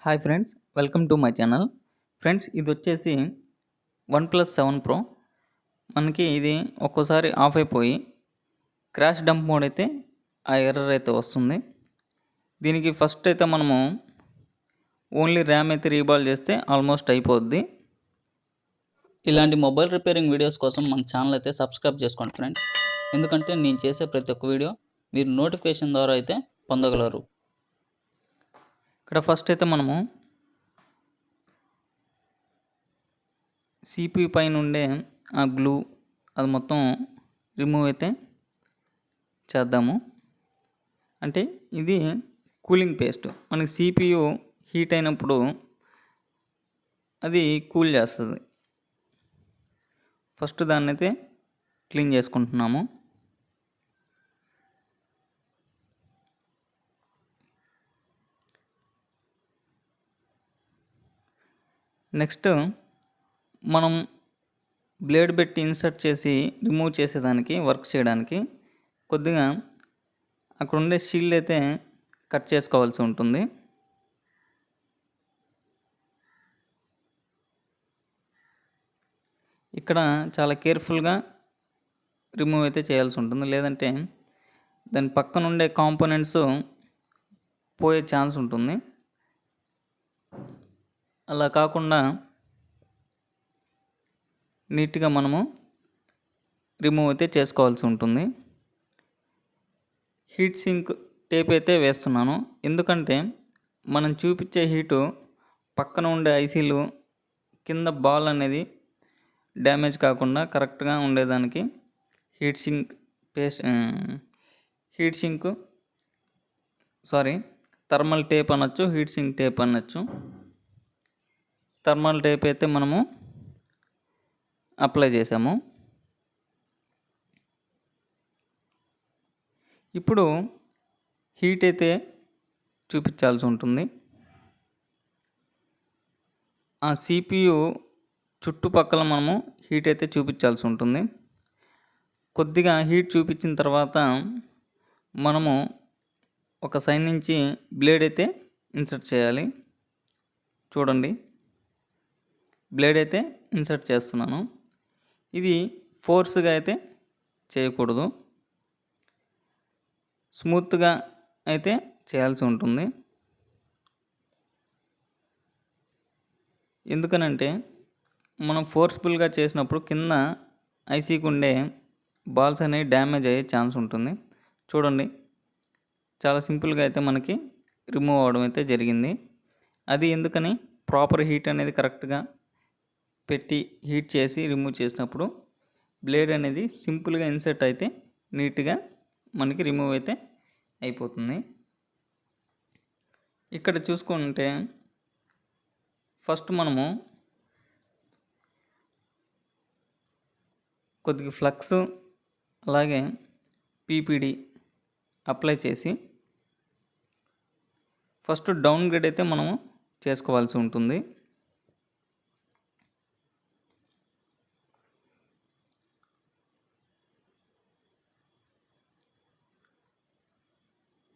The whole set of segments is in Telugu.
Hi friends, welcome to my channel. Friends, ఇది వచ్చేసి వన్‌ప్లస్ 7 ప్రో. మనకి ఇది ఒక్కోసారి ఆఫ్ అయిపోయి క్రాష్ డంప్ మోడ్ అయితే ఆ ఎర్రర్ అయితే వస్తుంది. దీనికి ఫస్ట్ అయితే మనము ఓన్లీ ర్యామ్ అయితే రీబాల్ చేస్తే ఆల్మోస్ట్ అయిపోద్ది. ఇలాంటి మొబైల్ రిపేరింగ్ వీడియోస్ కోసం మన ఛానల్ అయితే సబ్స్క్రైబ్ చేసుకోండి ఫ్రెండ్స్. ఎందుకంటే నేను చేసే ప్రతి ఒక్క వీడియో మీరు నోటిఫికేషన్ ద్వారా అయితే పొందగలరు. ఇక్కడ ఫస్ట్ అయితే మనము సిపియు పైన ఉండే ఆ గ్లూ అది మొత్తం రిమూవ్ అయితే చేద్దాము. అంటే ఇది కూలింగ్ పేస్ట్. మనకి సిపియు హీట్ అయినప్పుడు అది కూల్ చేస్తుంది. ఫస్ట్ దాన్ని అయితే క్లీన్ చేసుకుంటున్నాము. నెక్స్ట్ మనం బ్లేడ్ పెట్టి ఇన్సర్ట్ చేసి రిమూవ్ చేసేదానికి వర్క్ చేయడానికి కొద్దిగా అక్కడ ఉండే షీల్డ్ అయితే కట్ చేసుకోవాల్సి ఉంటుంది. ఇక్కడ చాలా కేర్ఫుల్గా రిమూవ్ అయితే చేయాల్సి ఉంటుంది, లేదంటే దాని పక్కన ఉండే కాంపోనెంట్స్ పోయే ఛాన్స్ ఉంటుంది. అలా కాకుండా నీట్గా మనము రిమూవ్ అయితే చేసుకోవాల్సి ఉంటుంది. హీట్ సింక్ టేప్ అయితే వేస్తున్నాను, ఎందుకంటే మనం చూపించే హీటు పక్కన ఉండే ఐసీలు కింద బాల్ అనేది డ్యామేజ్ కాకుండా కరెక్ట్గా ఉండేదానికి హీట్ సింక్ థర్మల్ టేప్ అనొచ్చు, హీట్ సింక్ టేప్ అనొచ్చు. థర్మల్ టేప్ అయితే మనము అప్లై చేసాము. ఇప్పుడు హీట్ అయితే చూపించాల్సి ఉంటుంది. ఆ సిపియు చుట్టుపక్కల మనము హీట్ అయితే చూపించాల్సి ఉంటుంది. కొద్దిగా హీట్ చూపించిన తర్వాత మనము ఒక సైడ్ నుంచి బ్లేడ్ అయితే ఇన్సర్ట్ చేయాలి. చూడండి, బ్లేడ్ అయితే ఇన్సర్ట్ చేస్తున్నాను. ఇది ఫోర్స్గా అయితే చేయకూడదు, స్మూత్గా అయితే చేయాల్సి ఉంటుంది. ఎందుకనంటే మనం ఫోర్స్ఫుల్గా చేసినప్పుడు కింద ఐసీకి ఉండే బాల్స్ అనేవి డ్యామేజ్ అయ్యే ఛాన్స్ ఉంటుంది. చూడండి, చాలా సింపుల్గా అయితే మనకి రిమూవ్ అవ్వడం అయితే జరిగింది. అది ఎందుకని ప్రాపర్ హీట్ అనేది కరెక్ట్గా పెట్టి హీట్ చేసి రిమూవ్ చేసినప్పుడు బ్లేడ్ అనేది సింపుల్గా ఇన్సర్ట్ అయితే నీట్గా మనకి రిమూవ్ అయితే అయిపోతుంది. ఇక్కడ చూసుకుంటే ఫస్ట్ మనము కొద్దిగా ఫ్లక్స్ అలాగే పీపీడి అప్లై చేసి ఫస్ట్ డౌన్ గ్రేడ్ అయితే మనము చేసుకోవాల్సి ఉంటుంది.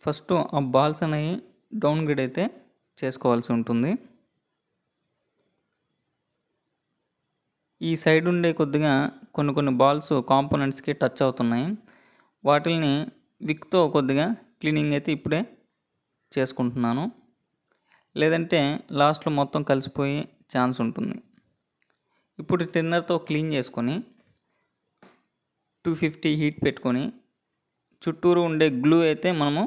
ఫస్ట్ ఆ బాల్స్ అనేవి డౌన్ గ్రేడ్ అయితే చేసుకోవాల్సి ఉంటుంది. ఈ సైడ్ ఉండే కొద్దిగా కొన్ని బాల్స్ కాంపోనెంట్స్కి టచ్ అవుతున్నాయి. వాటిని విక్తో కొద్దిగా క్లీనింగ్ అయితే ఇప్పుడే చేసుకుంటున్నాను, లేదంటే లాస్ట్లో మొత్తం కలిసిపోయే ఛాన్స్ ఉంటుంది. ఇప్పుడు టిన్నర్తో క్లీన్ చేసుకొని 250 హీట్ పెట్టుకొని చుట్టూరు ఉండే గ్లూ అయితే మనము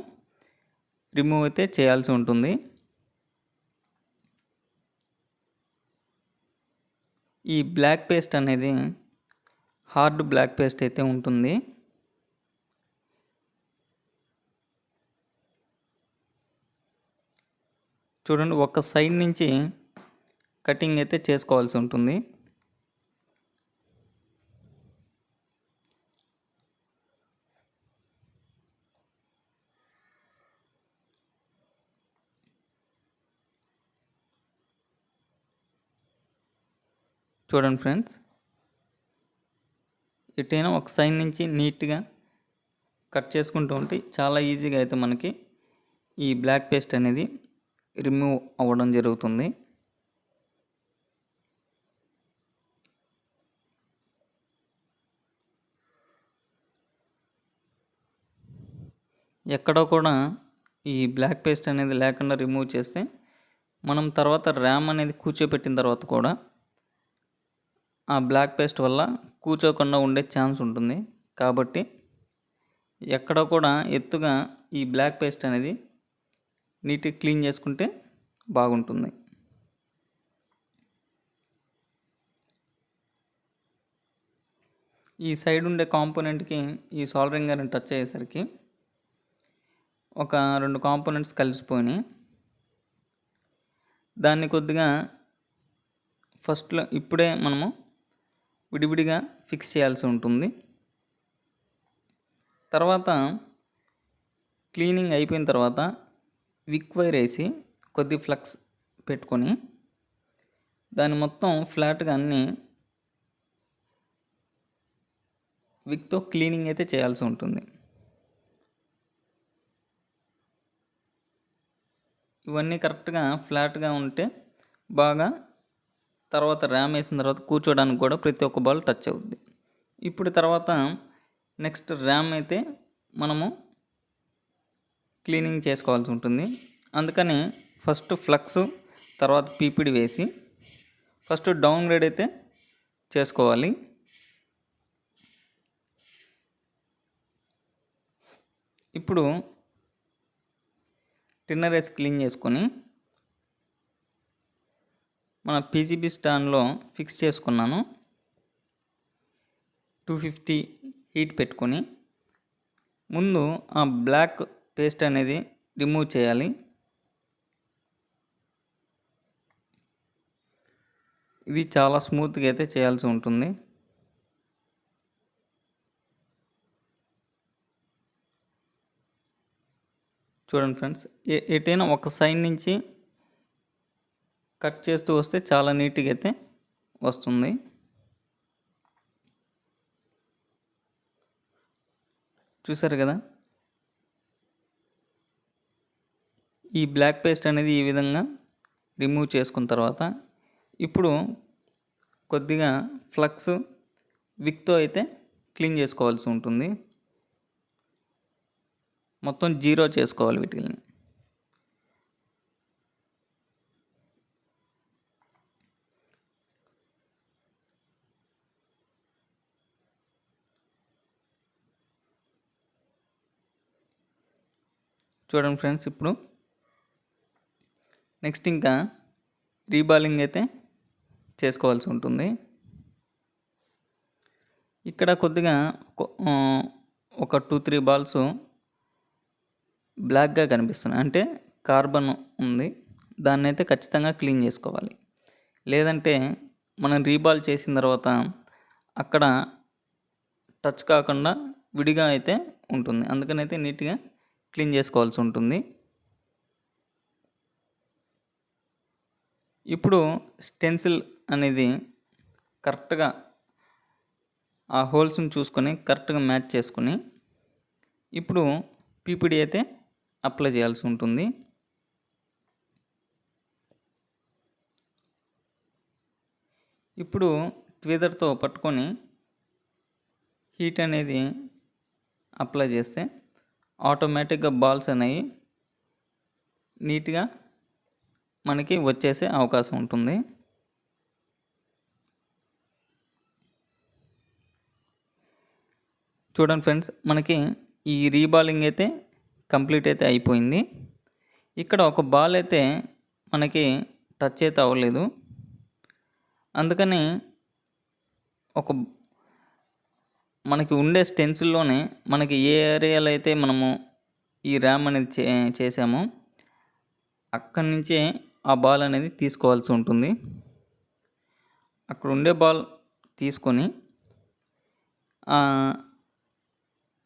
రిమూవ్ అయితే చేయాల్సి ఉంటుంది. ఈ బ్లాక్ పేస్ట్ అనేది హార్డ్ బ్లాక్ పేస్ట్ అయితే ఉంటుంది. చూడండి, ఒక సైడ్ నుంచి కటింగ్ అయితే చేసుకోవాల్సి ఉంటుంది. చూడండి ఫ్రెండ్స్, ఎటైనా ఒక సైడ్ నుంచి నీట్గా కట్ చేసుకుంటూ ఉంటే చాలా ఈజీగా అయితే మనకి ఈ బ్లాక్ పేస్ట్ అనేది రిమూవ్ అవ్వడం జరుగుతుంది. ఎక్కడ కూడా ఈ బ్లాక్ పేస్ట్ అనేది లేకుండా రిమూవ్ చేస్తే మనం తర్వాత ర్యామ్ అనేది కూర్చోపెట్టిన తర్వాత కూడా ఆ బ్లాక్ పేస్ట్ వల్ల కూర్చోకుండా ఉండే ఛాన్స్ ఉంటుంది. కాబట్టి ఎక్కడ కూడా ఎత్తుగా ఈ బ్లాక్ పేస్ట్ అనేది నీట్గా క్లీన్ చేసుకుంటే బాగుంటుంది. ఈ సైడ్ ఉండే కాంపోనెంట్కి ఈ సాల్డరింగ్ ఐరన్ టచ్ అయ్యేసరికి ఒక 2 కాంపోనెంట్స్ కలిసిపోయినాయి. దాన్ని కొద్దిగా ఫస్ట్లో ఇప్పుడే మనము విడివిడిగా ఫిక్స్ చేయాల్సి ఉంటుంది. తర్వాత క్లీనింగ్ అయిపోయిన తర్వాత విక్ వైర్ వేసి కొద్ది ఫ్లక్స్ పెట్టుకొని దాన్ని మొత్తం ఫ్లాట్గా అన్నీ విక్తో క్లీనింగ్ అయితే చేయాల్సి ఉంటుంది. ఇవన్నీ కరెక్ట్గా ఫ్లాట్గా ఉంటే బాగా తర్వాత ర్యామ్ వేసిన తర్వాత కూర్చోడానికి కూడా ప్రతి ఒక్క బాల్ టచ్ అవుద్ది. ఇప్పుడు తర్వాత నెక్స్ట్ ర్యామ్ అయితే మనము క్లీనింగ్ చేసుకోవాల్సి ఉంటుంది. అందుకని ఫస్ట్ ఫ్లక్స్ తర్వాత పీపీడి వేసి ఫస్ట్ డౌన్ గ్రేడ్ అయితే చేసుకోవాలి. ఇప్పుడు టిన్నర్ వేసి క్లీన్ చేసుకొని మన పీసీబీ స్టాండ్లో ఫిక్స్ చేసుకున్నాను. 250 హీట్ పెట్టుకొని ముందు ఆ బ్లాక్ పేస్ట్ అనేది రిమూవ్ చేయాలి. ఇది చాలా స్మూత్గా అయితే చేయాల్సి ఉంటుంది. చూడండి ఫ్రెండ్స్, ఎటైనా ఒక సైడ్ నుంచి కట్ చేస్తూ వస్తే చాలా నీట్గా అయితే వస్తుంది. చూసారు కదా, ఈ బ్లాక్ పేస్ట్ అనేది ఈ విధంగా రిమూవ్ చేసుకున్న తర్వాత ఇప్పుడు కొద్దిగా ఫ్లక్స్ విక్తో అయితే క్లీన్ చేసుకోవాల్సి ఉంటుంది. మొత్తం 0 చేసుకోవాలి వీటిని. చూడండి ఫ్రెండ్స్, ఇప్పుడు నెక్స్ట్ ఇంకా రీబాలింగ్ అయితే చేసుకోవాల్సి ఉంటుంది. ఇక్కడ కొద్దిగా ఒక 2-3 బాల్స్ బ్లాక్గా కనిపిస్తున్నాయి, అంటే కార్బన్ ఉంది. దాన్ని అయితే ఖచ్చితంగా క్లీన్ చేసుకోవాలి. లేదంటే మనం రీబాల్ చేసిన తర్వాత అక్కడ టచ్ కాకుండా విడిగా అయితే ఉంటుంది. అందుకనైతే నీట్గా క్లీన్ చేసుకోవాల్సి ఉంటుంది. ఇప్పుడు స్టెన్సిల్ అనేది కరెక్ట్గా ఆ హోల్స్ని చూసుకొని కరెక్ట్గా మ్యాచ్ చేసుకొని ఇప్పుడు పీపీడి అయితే అప్లై చేయాల్సి ఉంటుంది. ఇప్పుడు ట్వీజర్తో పట్టుకొని హీట్ అనేది అప్లై చేస్తే ఆటోమేటిక్గా బాల్స్ అనేవి నీట్గా మనకి వచ్చేసే అవకాశం ఉంటుంది. చూడండి ఫ్రెండ్స్, మనకి ఈ రీబాలింగ్ అయితే కంప్లీట్ అయితే అయిపోయింది. ఇక్కడ ఒక బాల్ అయితే మనకి టచ్ అయితే అవ్వలేదు. అందుకని మనకి ఉండే స్టెన్సిల్లోనే మనకి ఏ ఏరియాలో అయితే మనము ఈ ర్యామ్ అనేది చేసామో అక్కడి నుంచే ఆ బాల్ అనేది తీసుకోవాల్సి ఉంటుంది. అక్కడ ఉండే బాల్ తీసుకొని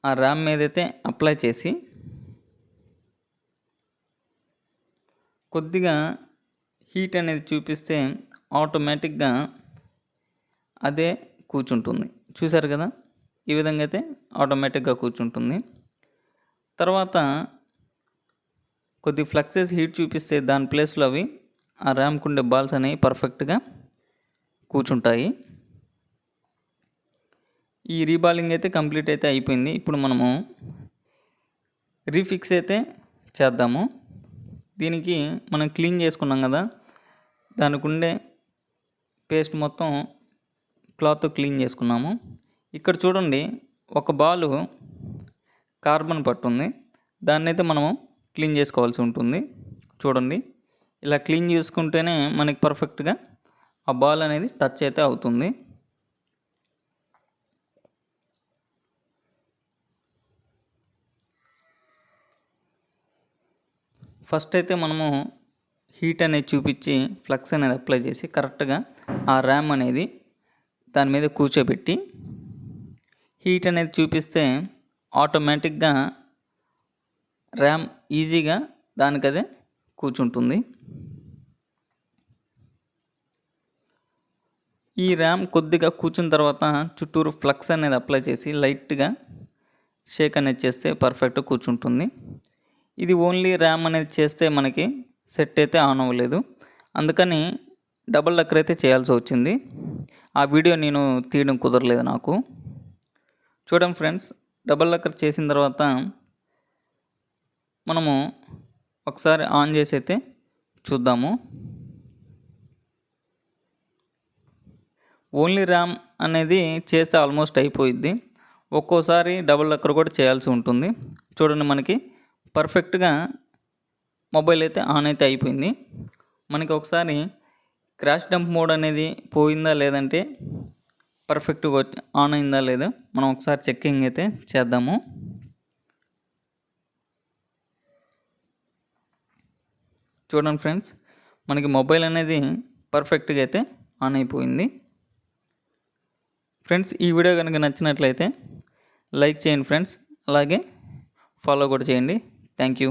ఆ ర్యామ్ మీద అయితే అప్లై చేసి కొద్దిగా హీట్ అనేది చూపిస్తే ఆటోమేటిక్గా అదే కూర్చుంటుంది. చూసారు కదా, ఈ విధంగా అయితే ఆటోమేటిక్గా కూర్చుంటుంది. తర్వాత కొద్ది ఫ్లక్సెస్ హీట్ చూపిస్తే దాని ప్లేస్లో అవి ఆ ర్యామ్కి ఉండే బాల్స్ అనేవి పర్ఫెక్ట్గా కూర్చుంటాయి. ఈ రీబాలింగ్ అయితే కంప్లీట్ అయితే అయిపోయింది. ఇప్పుడు మనము రీఫిక్స్ అయితే చేద్దాము. దీనికి మనం క్లీన్ చేసుకున్నాం కదా, దానికి ఉండే పేస్ట్ మొత్తం క్లాత్తో క్లీన్ చేసుకున్నాము. ఇక్కడ చూడండి, ఒక బాలు కార్బన్ పట్టుంది, దాన్ని అయితే మనము క్లీన్ చేసుకోవాల్సి ఉంటుంది. చూడండి, ఇలా క్లీన్ చేసుకుంటేనే మనకి పర్ఫెక్ట్గా ఆ బాల్ అనేది టచ్ అయితే అవుతుంది. ఫస్ట్ అయితే మనము హీట్ అనేది చూపించి ఫ్లక్స్ అనేది అప్లై చేసి కరెక్ట్గా ఆ ర్యామ్ అనేది దాని మీద కూర్చోబెట్టి హీట్ అనేది చూపిస్తే ఆటోమేటిక్గా ర్యామ్ ఈజీగా దానికదే కూర్చుంటుంది. ఈ ర్యామ్ కొద్దిగా కూర్చున్న తర్వాత చుట్టూరు ఫ్లక్స్ అనేది అప్లై చేసి లైట్గా షేక్ అనేది చేస్తే పర్ఫెక్ట్గా కూర్చుంటుంది. ఇది ఓన్లీ ర్యామ్ అనేది చేస్తే మనకి సెట్ అయితే ఆన్ అవ్వలేదు, అందుకని డబుల్ డక్కర్ అయితే చేయాల్సి వచ్చింది. ఆ వీడియో నేను తీయడం కుదరలేదు నాకు. చూడండి ఫ్రెండ్స్, డబుల్ డక్కర్ చేసిన తర్వాత మనము ఒకసారి ఆన్ చేసి అయితే చూద్దాము. ఓన్లీ ర్యామ్ అనేది చేస్తే ఆల్మోస్ట్ అయిపోయిద్ది. ఒక్కోసారి డబుల్ డక్కర్ కూడా చేయాల్సి ఉంటుంది. చూడండి, మనకి పర్ఫెక్ట్గా మొబైల్ అయితే ఆన్ అయితే అయిపోయింది. మనకి ఒకసారి క్రాష్ డంప్ మోడ్ అనేది పోయిందా లేదంటే పర్ఫెక్ట్గా ఆన్ అయిందా లేదా మనం ఒకసారి చెక్కింగ్ అయితే చేద్దాము. చూడండి ఫ్రెండ్స్, మనకి మొబైల్ అనేది పర్ఫెక్ట్గా అయితే ఆన్ అయిపోయింది. ఫ్రెండ్స్, ఈ వీడియో కనుక నచ్చినట్లయితే లైక్ చేయండి ఫ్రెండ్స్, అలాగే ఫాలో కూడా చేయండి. Thank you.